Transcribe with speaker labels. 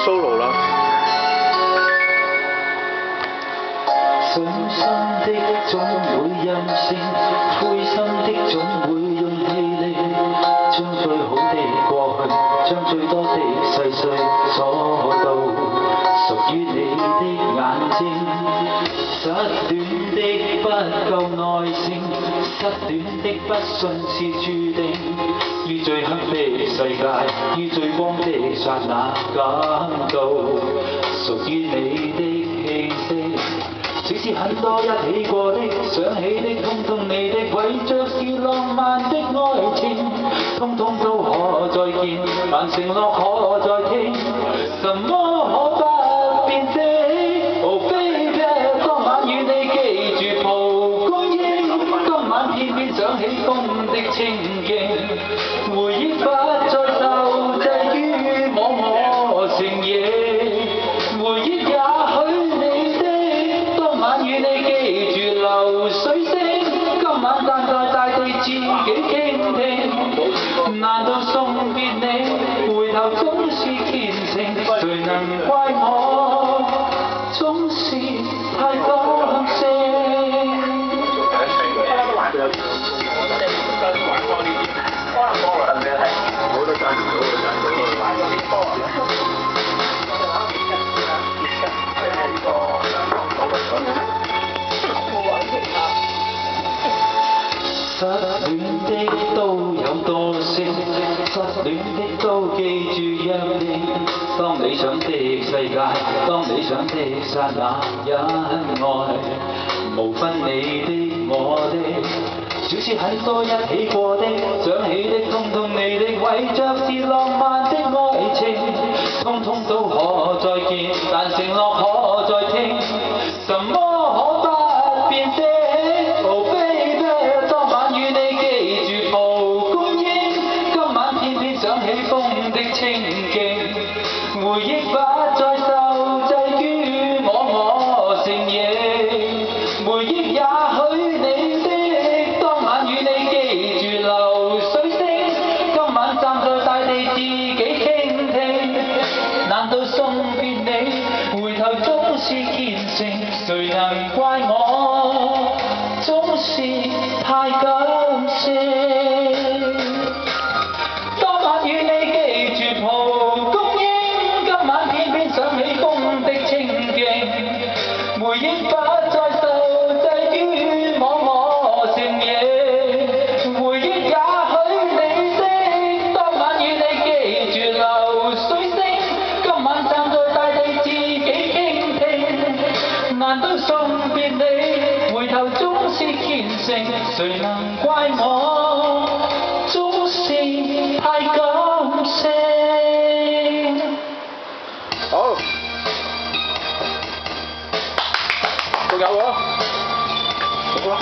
Speaker 1: solo 啦。
Speaker 2: 信心的總會任性，灰心的總會用氣力，將最好的過去，將最多的細碎鎖到屬於你的眼睛。失戀的不夠耐性，失戀的不信是注定，於最黑的世界，於最光的剎那感到屬於你的氣息。只是很多一起過的，想起的，通通你的，為着是浪漫的愛情，通通都可再見，但承諾可再聽，什麼可不變的？Oh baby， 當晚與你記住蒲公英，今晚偏偏想起風的清勁，回憶不再受制於我承認，回憶也許你的。與你記住流水聲，今晚站在大地自己傾聽，難道送別你，回頭總是虔誠，誰能怪我總是太感性。失戀的都有惰性，失戀的都記住約定。當理想的世界，當理想的剎那，恩愛無分你的我的，小事很多一起過的，想起的通通你的，為着是浪漫的愛情，通通都可再見，但承諾可再聽，什麼可不變的？回憶不再受制於我承認，回憶也許你的，當晚與你記住流水聲，今晚站在大地自己傾聽，難道送別你，回頭總是虔誠，誰能怪我總是太感性？當晚與你記住蒲公英，想起風的清勁，回憶不再受制於我承認，回憶也許你的，當晚與你記住流水聲，今晚站在大地自己傾聽，難道送別你，回頭總是虔誠，誰能怪我總是太感性？
Speaker 1: 好，仲有喎，好啦。